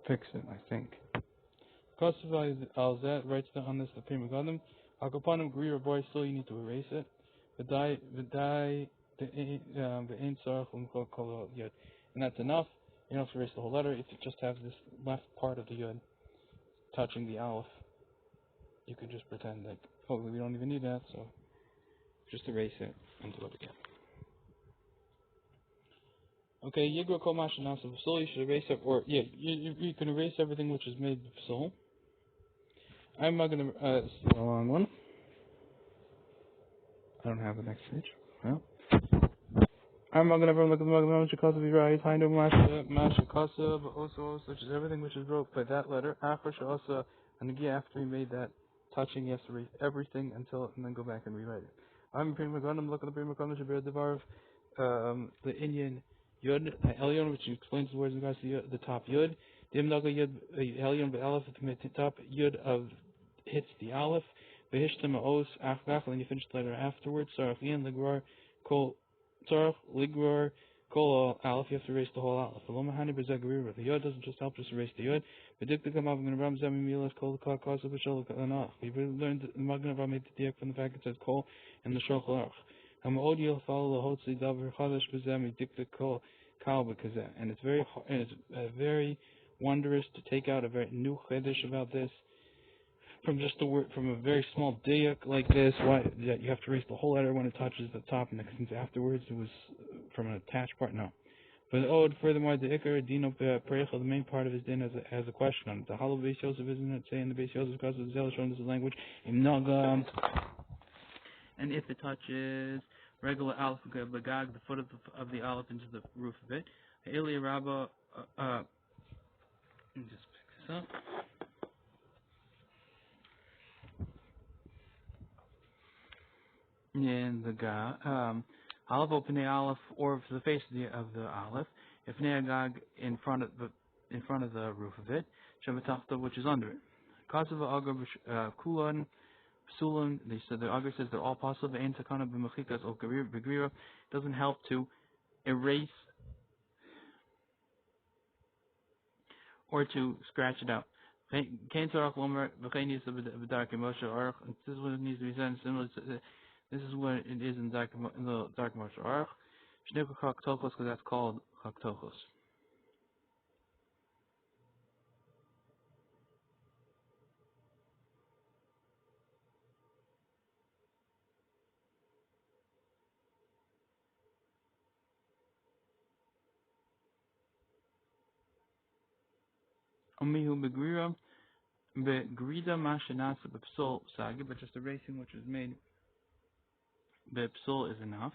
fix it, I think. Kosovo Alzat writes down on this the Prima Godam. Akopanim Greer boy, still you need to erase it. V'dai the Ein Sarach Kol Yod. And that's enough. You don't have to erase the whole letter. If you just have this left part of the Yod touching the Aleph, you can just pretend that, oh, we don't even need that, so just erase it and do it again. Okay, Yigro Kol Mashanasa V'Sul, you should erase it, or, yeah, you can erase everything which is made V'Sul. I'm not going to, this is a long one. I don't have the next page. Well. I'm not going to look at the Mashakasa Virai, Hindu Mashakasa, but also such as everything which is wrote by that letter. After we made that touching, you have to read everything and then go back and rewrite it. I'm Prima Gundam, look at the Prima Gundam Shabir Devar, the Indian Yud, Elyon, which explains the words in regards to the top Yud. The Imnaga Yud, Elyon, the Aleph, the top Yud hits the Aleph. The Hishtam Os, Afgaf, and you finish the letter afterwards. Sarafian, Ligrar, Kol. Tzarech, Ligror, Kol Aleph, you have to erase the whole Aleph. The Yod doesn't just help, just erase the Yod. We've learned that the Magen Avraham made the diak from the fact it says Kol and the Shulchan Aruch. And it's very wondrous to take out a very new chiddush about this. From just the word, from a very small diak like this, why that you have to erase the whole letter when it touches the top, and since afterwards it was from an attached part. No, but furthermore, the ikar dino precha, the main part of his din has a question on it. The hollow base Yosef isn't it saying the base Yosef because of the zealous showing this is language in naga, and if it touches regular aleph bagag, the foot of the aleph into the roof of it, Eli Rabba, let me just pick this up. In the ga, aleph open the aleph, or for the face of the aleph, if neagag in front of the roof of it, shavatachta, which is under it. Kasava agar kulan psulan. They said the agar says they're all possible. Ein takana b'mechikas or begrira doesn't help to erase or to scratch it out. Kain tzarach lomer v'chein yisa b'dark Moshe Aruch. This is what it needs to be said. Similar to this is what it is in the Dark Moshe Aruch. Shneku Chak Tochos, because that's called Chak Tochos. Omihu begrira begrida mashanasa bepsol sagi, but just erasing which was made bepsol is enough.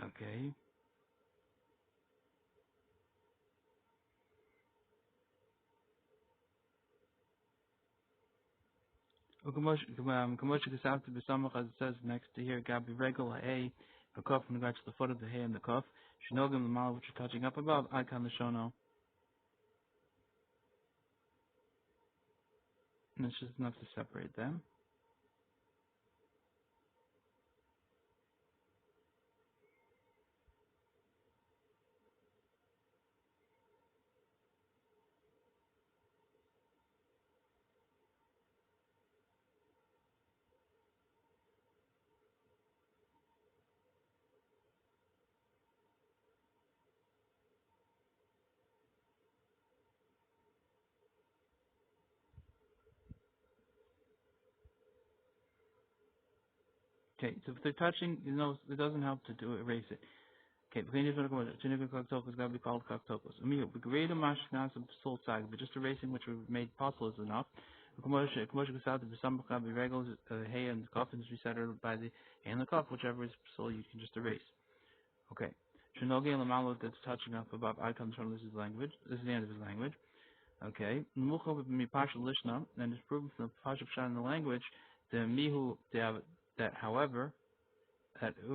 Okay. Kamosh Kasavta Bisamach, as it says next to here, Gabi regular A, the cuff in regards to the foot of the hair and the cuff. Shinogam the mal which is touching up above, Ikan the Shono. And it's just enough to separate them. Okay, so if they're touching, it doesn't help to erase it. Okay, but is got to be called kaktokos. The greater mashnas of soul side, but just erasing which we made possible is enough. Commercial gusad the some be regals hay and the coffins resettled by the hay and the cup, whichever is soul you can just erase. Okay. Shinogi and Lamalo that's touching up above icons from this is language. This is the end of his language. Okay. Mucho mi pasha lishna, and it's proven from the pasha pshat in the language, the mihu that however that the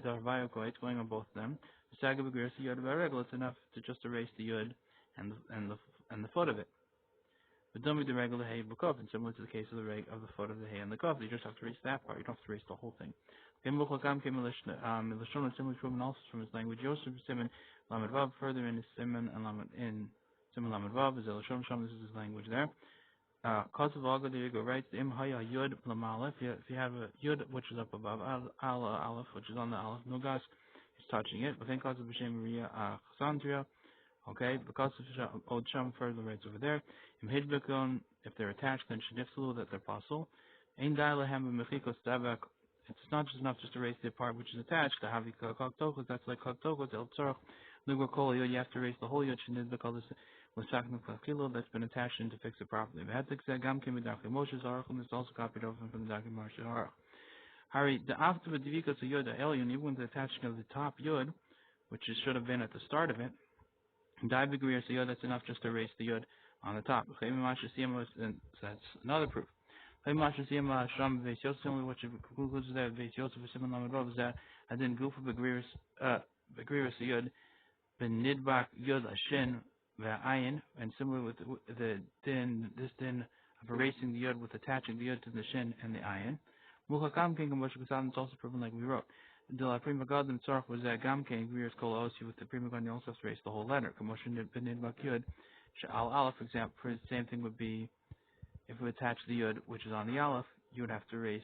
Havayoko, it's going on both of them. The Sagab agrees the Yod Barregel, it's enough to just erase the Yod and the foot of it. But don't be the regular hay bukov, and similar to the case of the foot of the hay and the cup, you just have to erase that part. You don't have to erase the whole thing. Milashon similar proven also from his language. Yosef Simon Lamed Vav further in his Simon and Lamed in Simon Lamed Vav is Elashon Shom. This is his language there. Cause of Aga, there you go, right? Im Haya Yud Lamalef. If you have a Yud which is up above, Alef which is on the Aleph, Nugas is touching it. But then cause of B'Shem Maria Chasandria. Okay, because of Od Sham further right over there. Im Hidbekon, if they're attached, then Shadifsulu that they're possible. Ein Dailahem Mechikos Tabak. It's not just enough just to erase the part which is attached to Havi Kaktokos, that's like Kaktokos, El Tzorch, Lugar Kol Yod, you have to erase the whole Yod Shinid because this was Shakna Kilo that's been attached in to fix it properly. V'Hetik said Gam Kim B'Daki Moshe Zarachum is also copied over from the Daki Moshe Zarach. Hari, the after the Divika to Yod Elyon, even with the attaching of the top Yod, which it should have been at the start of it, Daibigri or Yod, that's enough just to erase the Yod on the top. So that's another proof. Similar what concludes there, Beis Yosef Simon Lamed is that I didn't go for Begriris Yod, Ben Nidbak Yod Ashin Ve'ayin, and similar with the this din of erasing the Yod with attaching the Yod to the Shin and the Ayin. Muchakam King and Moshe Gasadim is also proven like we wrote. The La Prima God and Tzarch was that Gam King, Griris Kol Osi with the Prima God, you also have to erase the whole letter. Commotion Ben Nidbak Yod, Sha'al Aleph, for example, the same thing would be. If we attach the Yud, which is on the Aleph, you would have to erase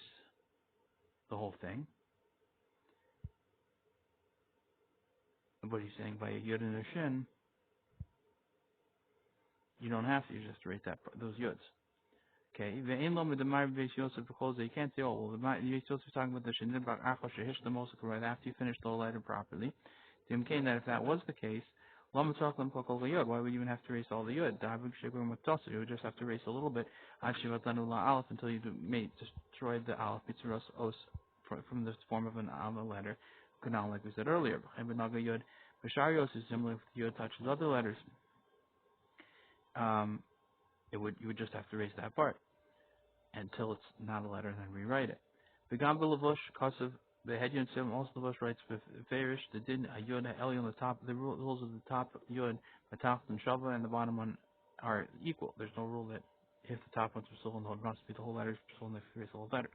the whole thing. What he's saying by a Yud and a Shin, you don't have to. You just erase those Yuds. Okay. You can't say, oh, well, the Beis Yosef is talking about the Shin Nidbak Achosh Shehish the Mosek right after you finish the whole letter properly. That if that was the case, why would you even have to erase all the Yud? You would just have to erase a little bit until you destroyed the Aleph Mitzuros Os from the form of an Alma letter. Canal, like we said earlier. Yud Basharios is similar if the Yud touches other letters. You would just have to erase that part until it's not a letter, then rewrite it. Begam Belavush, Kosev, the head Yud Sim, also Lavush writes with Farish, the Din, Yud, Eli on the top, the rules of the top Yud, Matach, and Shava, and the bottom one are equal. There's no rule that if the top one's Rasul and the must be the whole letter, Rasul and the erase the whole letter.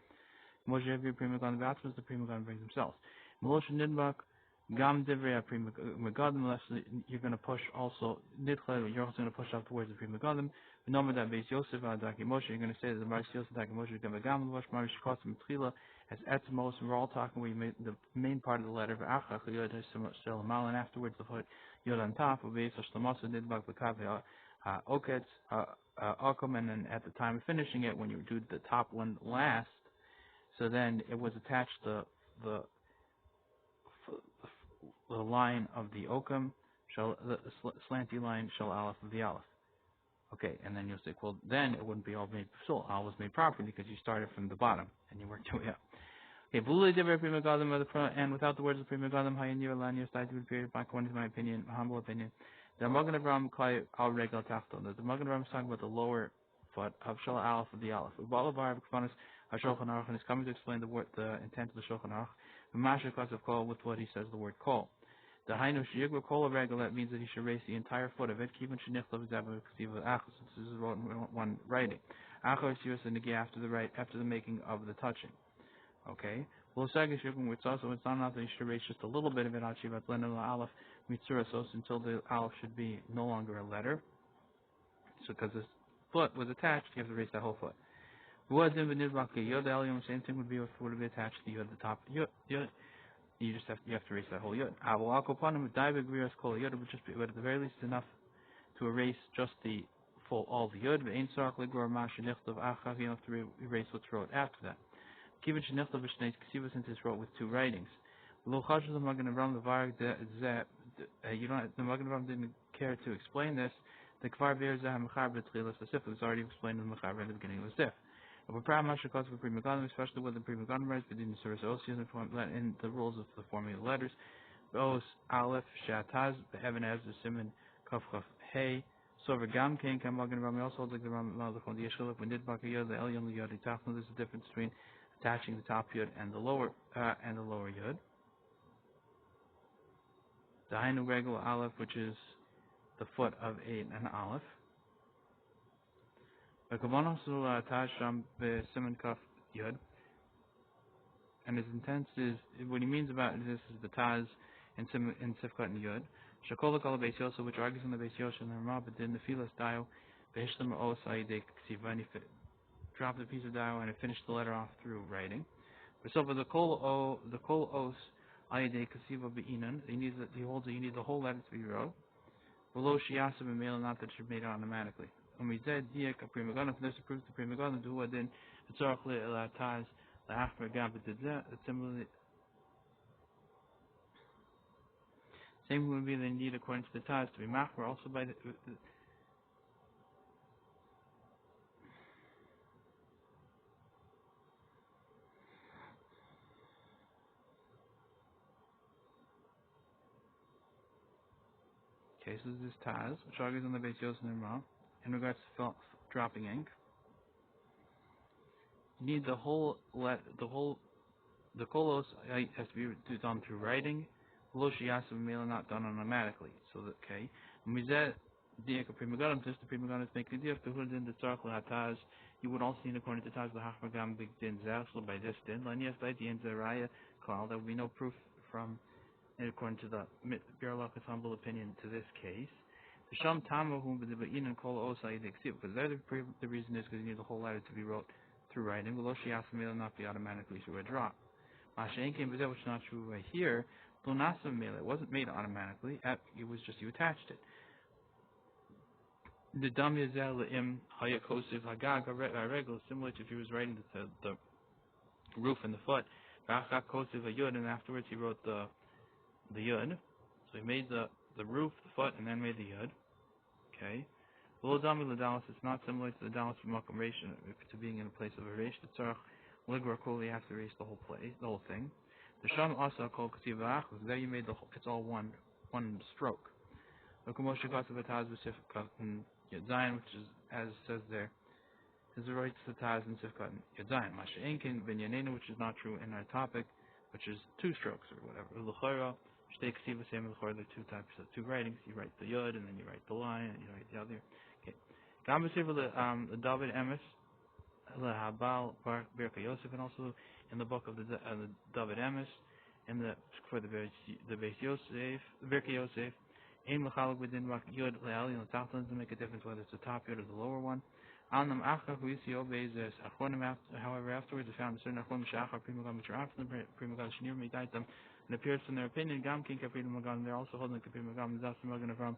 Moshe Hevi Prima Gon Vatsmas, the Prima Gon brings themselves. Melosha Nidbak, Gam Divya Prima Megadim, you're going to push also, Nidchla, you're also going to push out the words of Prima Godim. Nomad Beis Yosef Daki Moshe, you're going to say that the Beis Yosef Daki Moshe Gam Vash Marish Kosim Tchila as Etzmos, and we're all talking where you made the main part of the letter of Achach Yod Selamal, and afterwards the foot Yod on top of Beis Shlamasa Nidbak Bakavi Oketz Okum, and then at the time of finishing it, when you do the top one last, so then it was attached the line of the Okum, the slanty line Shal Aleph of the Aleph. Okay, and then you'll say, well, then it wouldn't be all made full. All was made properly because you started from the bottom and you worked your way up. Okay, and without the words of Prima Gadam, Hayanir Lanyar Side period, according to my opinion, my humble opinion, the Magen Avraham Klai Al Regal Tachton. The Magen Avraham is talking about the lower foot of Shal Aleph of the Aleph. Ubalavar B'Kvanis HaShulchan Aruch, and is coming to explain the intent of the Shulchan Aruch. V'Masha of Kol, with what he says the word Kol. The Hainu Shiyigla Kol Regal, that means that he should erase the entire foot of it. Keeping Shenichla V'Zav K'Siva Achos. This is one writing. Achar Sirus and Negi after the making of the touching. Okay. Well, it's also it's not enough that you should erase just a little bit of it. Achivat Lenel alef mitzurasos until the alef should be no longer a letter. So because this foot was attached, you have to erase that whole foot. Yod the same thing would be if it would be attached to yod the top yod. You have to erase that whole yod. Avol akopanim daibeg viras kol yod would just be, but at the very least enough to erase just the full all the yod. Ve'ein tzarach legor ma shenichtav achav. You don't have to erase what's wrote after that. Given shenichtav v'shnei ksiva, since it's wrote with two writings. Lo chashuv the Magen Avraham levarg you don't. The Magen Avraham didn't care to explain this. The kvar be'er zeh mechar b'tchila specifically is already explained in the mechar at the beginning of the sif. Especially with the prima writes, but in the rules of the forming of letters. Os alef shataz be'evan as the siman kaf kaf hey. So v'gam kein kam Magen Avraham also holds like the Ram Malachon the Yeshilach when did bakayod the elyon the yod itachnu. There's a difference between attaching the top yod and the lower yod. The hainu regel alef, which is the foot of an aleph. And his intent is, what he means about this is the Taz in Sifkat and Yud. Shakolak al Beis Yosef, which argues on the Beis Yosef and the Ramah, but then the Filas Dio, Behishlam Os Aidek Ksiva, and he dropped a piece of Dio and it finished the letter off through writing. So for the Kol Os Aidek Ksiva Be'inan, he holds that you need the whole letter to be wrote. Below Shiasab and Mail, not that it should be made automatically. When we said Diak a Prima Gunna, this approves the Prima Gunna, do what then, it's Archle El Taz, the Achmer Gambit did that, similarly. Same would be the need according to the Taz to be Machmer, also by the okay, so this is Taz, which argues on the Beis Yosef and Ramah, in regards to dropping ink. You need the kolos has to be done through writing. Lo shiyasav mela not done automatically. So that okay. Mizet diak prima gunna, just the prima gunna is making the diak. The hudin the tzarch lahataz. You would also need according to Taz the hachmagam big din zachsel by this din. Lanias by the end zeraya klal. There would be no proof from, and according to the Birlach's humble opinion to this case. The sham tamahum b'debain and kol osai deksiv, because the reason is because you need the whole letter to be wrote through writing. Lo shiyasav mela not be automatically through a drop. Mashain came, but that was not true right here. Donasa mela, it wasn't made automatically. It was just you attached it. The dam yazel im hayakosiv hagag regel, similar to if he was writing the roof and the foot. V'achak kosiv hayud, and afterwards he wrote the yud. So he made the roof, the foot, and then made the yud. Okay. Below dami l'dalas, it's not similar to the dalas from makom reish, to being in a place of a reish. The tzarach ligor kol, you have to erase the whole thing. The sham also called kasiva achus. There you made it's all one stroke. The kumoshe kasav ataz b'sifkat and yadzayin, which is as it says there, is the right to taz and sifkat and yadzayin. Masha inkin binyanena, which is not true in our topic, which is two strokes or whatever. L'chayra shtei kasiva same l'chayra. There are two types of two writings. You write the yod and then you write the line and you write the other. Okay. Gam b'siva the David Emes. Habal Berka Yosef, and also in the book of the David Emes, for the Beis Yosef, Berka Yosef, Aim L'Chaluk within Yod Le'ali and Tachlan to make a difference whether it's the top yod or the lower one. Anam Achach Huisi Obeis Achronim. However, afterwards they found a certain Achronim Shachar Primagam which are after the Primagam Shnir Medaitam, and appears from their opinion Gam King Kaprim Magam. They're also holding the Primagam Zasim Magan Avram.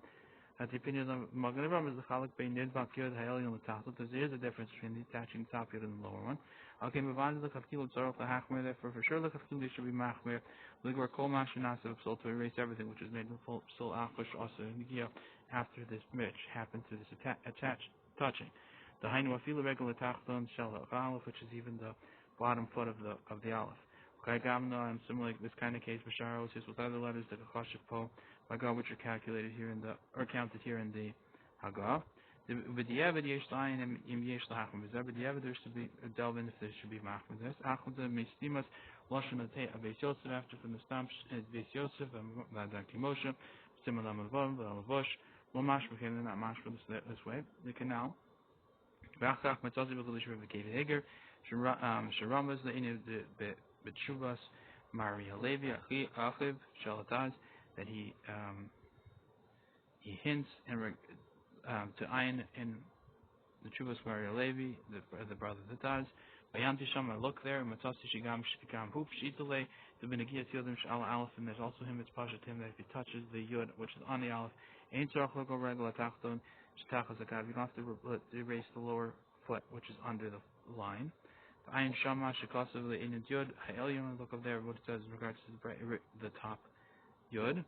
That the opinion of Magen Avraham is the Chalak Bein Nidbak Yod Ha'elyon L'Tachtot, because there is a difference between the attaching the top yod and the lower one. Okay, move on to the Kafkil Tzarok L'Hachmer. Therefore, for sure the Kafkil should be Machmer. Ligor Kol Mashanasav Psul, to erase everything which is made with Psul Achush also Nigia after this mitch happened to this attached touching. The Hainu Afila Regel L'Tachton Shel Ha'alef, which is even the bottom foot of the Aleph. Okay, Gamna, and similar this kind of case, Basharos is with other letters that Chashiv Po, Hagah, which are calculated here counted here in the Hagah. With the Yavad Yesh Layin and Yesh Lahachim V'Zeh, but the Yavad there should be a delve in if there should be Machim this. Achim the Mistimas Lashon Atei Beis Yosef, after from the Stamp Beis Yosef and Vadaki Moshe, similar Mavav, Alavosh, Lo Mashma, they're not Mashma this way. The canal. V'achach matzazi b'cholish v'kev heger. Sharamas le'inu b'tshuvas Mari Halevi Achiv Shalataz, that he hints to Ayin in the Chuvas Mari Halevi, the brother of Taz. Bayanti Shama, look there, Matasi Shigam Hoop Shitale, the Benegiat Yodim Shal Alef, and there's also him, it's Pasha Tim, that if he touches the Yud, which is on the Alef, Ain Tzarach Logo Regla Tachton, Shtachas Akav, you don't have to erase the lower foot, which is under the line. Ayin Shama Shikasav Le'inid Yud, Ha'elyon, look up there, what it says in regards to the top Yud.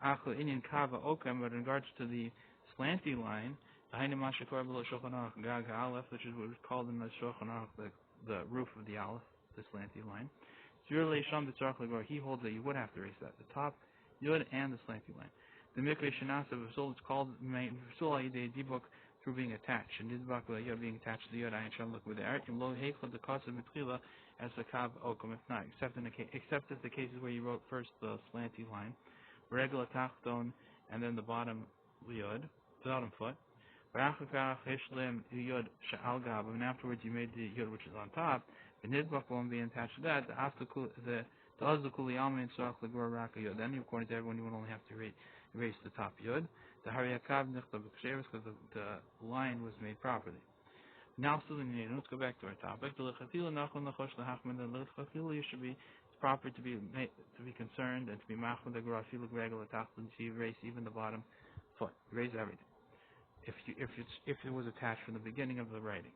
Achel Inyan Kava Okam, but in regards to the slanty line, Ha'inam Mashakor Below Shulchan Aruch Gag Alef, which is what was called in the Shulchan Aruch, the roof of the Aleph, the slanty line. He holds that you would have to erase that, the top Yud and the slanty line. The Mikveh Shanasa of Rasul is called Rasul Ayidei Dibuk through being attached. And Dibuk Yud being attached to the Yud, Ayin Sham look with the Arkim Lo Heichel the Kasa Mitchila as the Kav Okum, if not, except if the cases where you wrote first the slanty line, Regla Tachton, and then the bottom Yud, the bottom foot. And afterwards you made the Yud which is on top, the Nidbuk won't be attached to that, then according to everyone you would only have to erase the top Yud. The Hariyakav because the line was made properly. Now let's go back to our topic. The you should be, it's proper to be concerned and to be machmir the grafilu regular tachton to erase even the bottom foot. Erase everything. If it was attached from the beginning of the writing.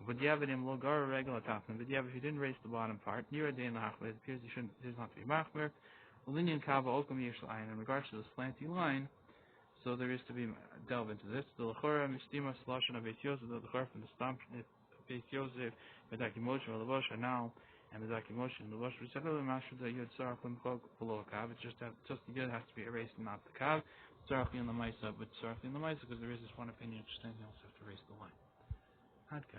But if you didn't erase the bottom part, it appears you does not to be machmir. In regards to the slanty line, so there is to be delve into this. The lechora mistima solution of Beis Yosef, the lechora from the stump Beis Yosef, the Dakimoshe or Lavosh now, and the Dakimoshe and Lavosh. We said earlier, Master that Yud Sarach below a kav. It's just the Yud has to be erased and not the kav. Sarach in the Maisa, but Sarach in the Maisa because there is this one opinion. Just you also have to erase the line.